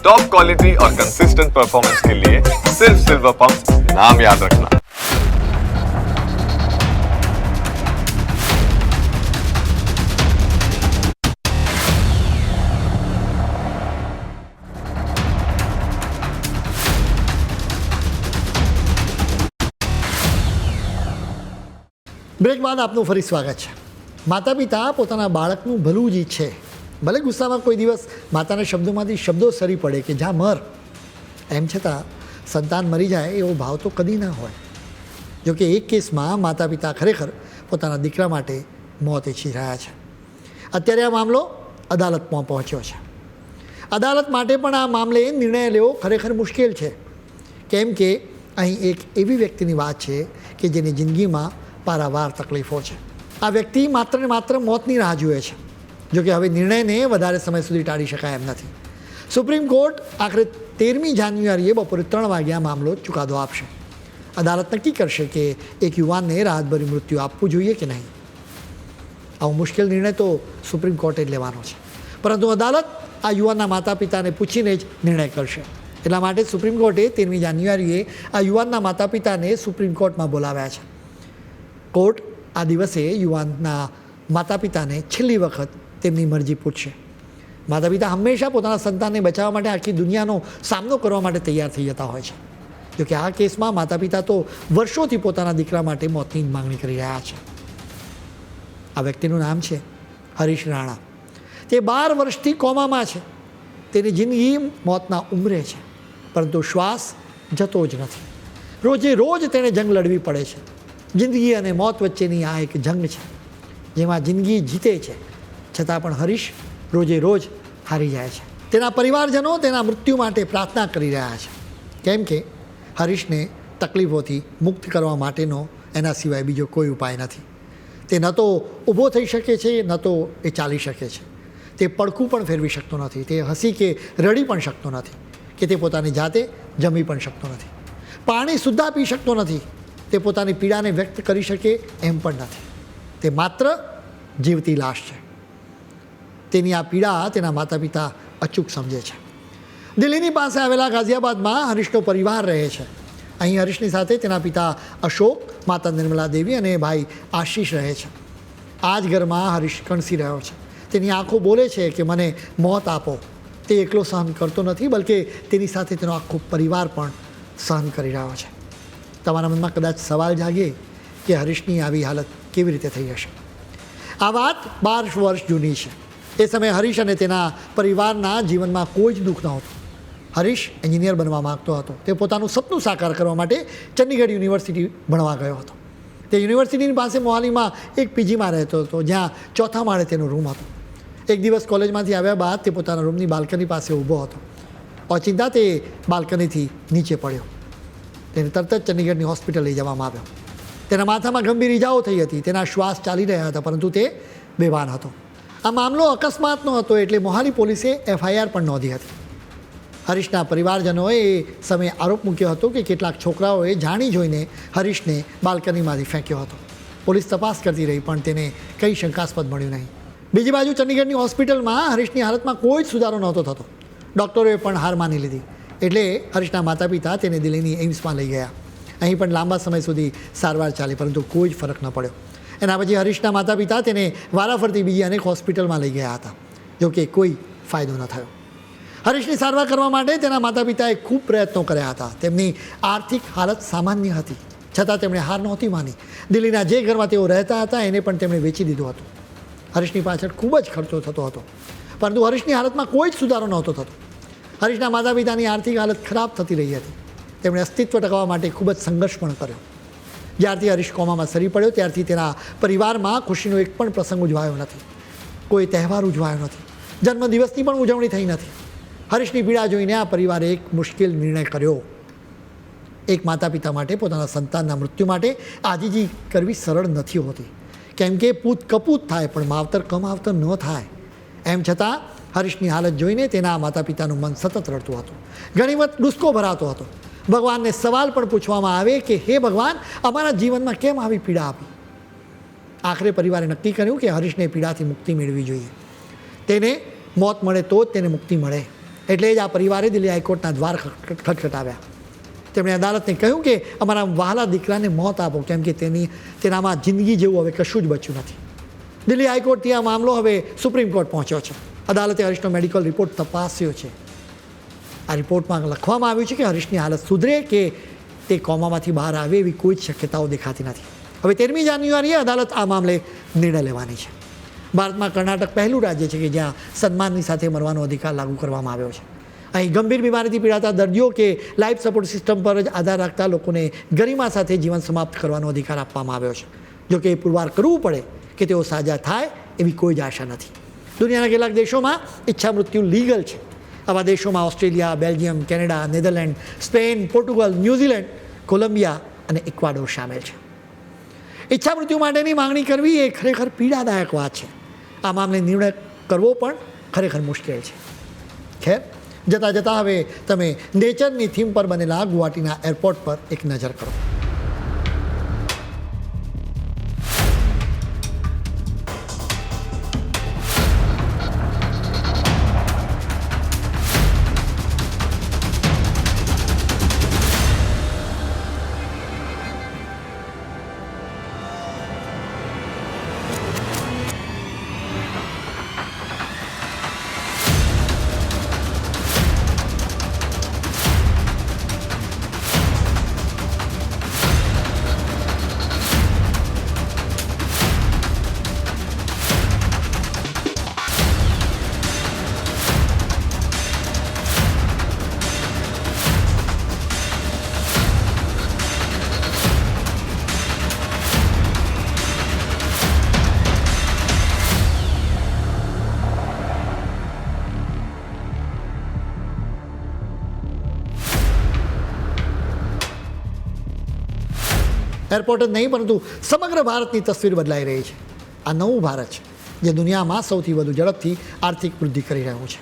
Top quality और consistent performance के लिए सिर्फ सिल्वर पंप नाम याद रखना। બ્રેક બાદ આપનું ફરી સ્વાગત છે. માતા પિતા પોતાના બાળકનું ભલું જ ઈચ્છે. ભલે ગુસ્સામાં કોઈ દિવસ માતાના શબ્દોમાંથી શબ્દો સરી પડે કે જા મર, એમ છતાં સંતાન મરી જાય એવો ભાવ તો કદી ના હોય. જોકે એક કેસમાં માતા પિતા ખરેખર પોતાના દીકરા માટે મોત ઈચ્છી રહ્યા છે. અત્યારે આ મામલો અદાલતમાં પહોંચ્યો છે. અદાલત માટે પણ આ મામલે નિર્ણય લેવો ખરેખર મુશ્કેલ છે, કેમ કે અહીં એક એવી વ્યક્તિની વાત છે કે જેની જિંદગીમાં પારાવાર તકલીફો છે. આ વ્યક્તિ માત્ર ને માત્ર મોતની રાહ જુએ છે. જોકે હવે નિર્ણયને વધારે સમય સુધી ટાળી શકાય એમ નથી. સુપ્રીમ કોર્ટ આખરે 13મી જાન્યુઆરીએ બપોરે 3 વાગ્યા મામલો ચુકાદો આપશે. અદાલત નક્કી કરશે કે એક યુવાનને રાહતભર્યું મૃત્યુ આપવું જોઈએ કે નહીં. આવો મુશ્કેલ નિર્ણય તો સુપ્રીમ કોર્ટે જ લેવાનો છે, પરંતુ અદાલત આ યુવાનના માતા પિતાને પૂછીને જ નિર્ણય કરશે. એટલા માટે સુપ્રીમ કોર્ટે 13મી જાન્યુઆરીએ આ યુવાનના માતા પિતાને સુપ્રીમ કોર્ટમાં બોલાવ્યા છે. કોર્ટ આ દિવસે યુવાનના માતા પિતાને છેલ્લી વખત તેમની મરજી પૂછશે. માતા પિતા હંમેશા પોતાના સંતાનને બચાવવા માટે આખી દુનિયાનો સામનો કરવા માટે તૈયાર થઈ જતા હોય છે. જોકે આ કેસમાં માતા પિતા તો વર્ષોથી પોતાના દીકરા માટે મોતની માંગણી કરી રહ્યા છે. આ વ્યક્તિનું નામ છે હરીશ રાણા. તે 12 વર્ષથી કોમામાં છે. તેની જિંદગી મોતના ઉંબરે છે, પરંતુ શ્વાસ જતો જ નથી. રોજે રોજ તેણે જંગ લડવી પડે છે. જિંદગી અને મોત વચ્ચેની આ એક જંગ છે, જેમાં જિંદગી જીતે છે છતાં પણ હરીશ રોજે રોજ હારી જાય છે. તેના પરિવારજનો તેના મૃત્યુ માટે પ્રાર્થના કરી રહ્યા છે, કેમ કે હરીશને તકલીફોથી મુક્ત કરવા માટેનો એના સિવાય બીજો કોઈ ઉપાય નથી. તે ન તો ઊભો થઈ શકે છે, ન તો એ ચાલી શકે છે. તે પડખું પણ ફેરવી શકતો નથી. તે હસી કે રડી પણ શકતો નથી, કે તે પોતાની જાતે જમી પણ શકતો નથી. પાણી સુદ્ધા પી શકતો નથી. તે પોતાની પીડાને વ્યક્ત કરી શકે એમ પણ નથી. તે માત્ર જીવતી લાશ છે. તેની આ પીડા તેના માતા પિતા અચૂક સમજે છે. દિલ્હીની પાસે આવેલા ગાઝિયાબાદમાં હરીશનો પરિવાર રહે છે. અહીં હરીશની સાથે તેના પિતા અશોક, માતા નિર્મલા દેવી અને ભાઈ આશીષ રહે છે. આ જ ઘરમાં હરીશ કણસી રહ્યો છે. તેની આંખો બોલે છે કે મને મોત આપો. તે એકલો સહન કરતો નથી, બલકે તેની સાથે તેનો આખો પરિવાર પણ સહન કરી રહ્યો છે. તમારા મનમાં કદાચ સવાલ જાગે કે હરીશની આવી હાલત કેવી રીતે થઈ હશે. આ વાત 12 વર્ષ જૂની છે. એ સમયે હરીશ અને તેના પરિવારના જીવનમાં કોઈ જ દુઃખ નહોતું. હરીશ એન્જિનિયર બનવા માગતો હતો. તે પોતાનું સપનું સાકાર કરવા માટે ચંદીગઢ યુનિવર્સિટી ભણવા ગયો હતો. તે યુનિવર્સિટીની પાસે મોહાલીમાં એક પીજીમાં રહેતો હતો, જ્યાં 4થા માળે તેનો રૂમ હતો. એક દિવસ કોલેજમાંથી આવ્યા બાદ તે પોતાના રૂમની બાલ્કની પાસે ઊભો હતો. ઓચિંતા તે બાલ્કનીથી નીચે પડ્યો. તેને તરત જ ચંદીગઢની હોસ્પિટલ લઈ જવામાં આવ્યો. તેના માથામાં ગંભીર ઇજાઓ થઈ હતી. તેના શ્વાસ ચાલી રહ્યા હતા, પરંતુ તે બેભાન હતો. આ મામલો અકસ્માતનો હતો, એટલે મોહાલી પોલીસે FIR પણ નોંધી હતી. હરીશના પરિવારજનોએ એ સમયે આરોપ મૂક્યો હતો કે કેટલાક છોકરાઓએ જાણી જોઈને હરીશને બાલ્કનીમાંથી ફેંક્યો હતો. પોલીસ તપાસ કરતી રહી, પણ તેને કંઈ શંકાસ્પદ મળ્યું નહીં. બીજી બાજુ ચંદીગઢની હોસ્પિટલમાં હરીશની હાલતમાં કોઈ જ સુધારો નહોતો થતો. ડૉક્ટરોએ પણ હાર માની લીધી. એટલે હરીશના માતા પિતા તેને દિલ્હીની એમ્સમાં લઈ ગયા. અહીં પણ લાંબા સમય સુધી સારવાર ચાલી, પરંતુ કોઈ જ ફરક ન પડ્યો. એના પછી હરીશના માતા પિતા તેને વારાફરતી બીજી અનેક હોસ્પિટલમાં લઈ ગયા હતા. જોકે કોઈ ફાયદો ન થયો. હરીશની સારવાર કરવા માટે તેના માતા પિતાએ ખૂબ પ્રયત્નો કર્યા હતા. તેમની આર્થિક હાલત સામાન્ય હતી, છતાં તેમણે હાર નહોતી માની. દિલ્હીના જે ઘરમાં તેઓ રહેતા હતા એને પણ તેમણે વેચી દીધું હતું. હરીશની પાછળ ખૂબ જ ખર્ચો થતો હતો, પરંતુ હરીશની હાલતમાં કોઈ જ સુધારો નહોતો થતો. હરીશના માતા પિતાની આર્થિક હાલત ખરાબ થતી રહી હતી. તેમણે અસ્તિત્વ ટકાવવા માટે ખૂબ જ સંઘર્ષ પણ કર્યો. જ્યારથી હરીશ કોમામાં સરી પડ્યો ત્યારથી તેના પરિવારમાં ખુશીનો એક પણ પ્રસંગ ઉજવાયો નથી. કોઈ તહેવાર ઉજવાયો નથી. જન્મદિવસની પણ ઉજવણી થઈ નથી. હરીશની પીડા જોઈને આ પરિવારે એક મુશ્કેલ નિર્ણય કર્યો. એક માતા પિતા માટે પોતાના સંતાનના મૃત્યુ માટે આજીજી કરવી સરળ નથી હોતી, કેમ કે પૂત કપૂત થાય પણ માવતર કમાવતર ન થાય. એમ છતાં હરીશની હાલત જોઈને તેના માતા પિતાનું મન સતત રડતું હતું. ઘણી વખત ડુસકો ભરાતો હતો. ભગવાનને સવાલ પણ પૂછવામાં આવે કે હે ભગવાન, અમારા જીવનમાં કેમ આવી પીડા આપી. આખરે પરિવારે નક્કી કર્યું કે હરીશને પીડાથી મુક્તિ મેળવી જોઈએ. તેને મોત મળે તો જ તેને મુક્તિ મળે. એટલે જ આ પરિવારે દિલ્હી હાઈકોર્ટના દ્વાર ખટખટાવ્યા. તેમણે અદાલતને કહ્યું કે અમારા વહાલા દીકરાને મોત આપો, કેમ કે તેનામાં જિંદગી જેવું હવે કશું જ બચ્યું નથી. દિલ્હી હાઈકોર્ટથી આ મામલો હવે સુપ્રીમ કોર્ટ પહોંચ્યો છે. અદાલતે હરીશનો મેડિકલ રિપોર્ટ તપાસ્યો છે. આ રિપોર્ટમાં લખવામાં આવ્યું છે કે હરીશની હાલત સુધરે કે તે કોમામાંથી બહાર આવે એવી કોઈ જ શક્યતાઓ દેખાતી નથી. હવે 13મી જાન્યુઆરીએ અદાલત આ મામલે નિર્ણય લેવાની છે. ભારતમાં કર્ણાટક પહેલું રાજ્ય છે કે જ્યાં સન્માનની સાથે મરવાનો અધિકાર લાગુ કરવામાં આવ્યો છે. અહીં ગંભીર બીમારીથી પીડાતા દર્દીઓ કે લાઈફ સપોર્ટ સિસ્ટમ પર જ આધાર રાખતા લોકોને ગરિમા સાથે જીવન સમાપ્ત કરવાનો અધિકાર આપવામાં આવ્યો છે. જોકે એ પુરવાર કરવું પડે કે તેઓ સાજા થાય એવી કોઈ જ આશા નથી. દુનિયાના કેટલાક દેશોમાં ઈચ્છા મૃત્યુ લીગલ છે. આવા દેશોમાં Australia, Belgium, Canada, Netherland, Spain, Portugal, New Zealand, Colombia અને ઇક્વાડોર સામેલ છે. ઈચ્છા મૃત્યુ માટેની માંગણી કરવી એ ખરેખર પીડાદાયક વાત છે. આ મામલે નિર્ણય કરવો પણ ખરેખર મુશ્કેલ છે. ખેર, જતાં જતાં હવે તમે નેચરની થીમ પર બનેલા ગુવાહાટીના એરપોર્ટ પર એક નજર કરો. એરપોર્ટ જ નહીં પરંતુ સમગ્ર ભારતની તસવીર બદલાઈ રહી છે. આ નવું ભારત છે જે દુનિયામાં સૌથી વધુ ઝડપથી આર્થિક વૃદ્ધિ કરી રહ્યું છે.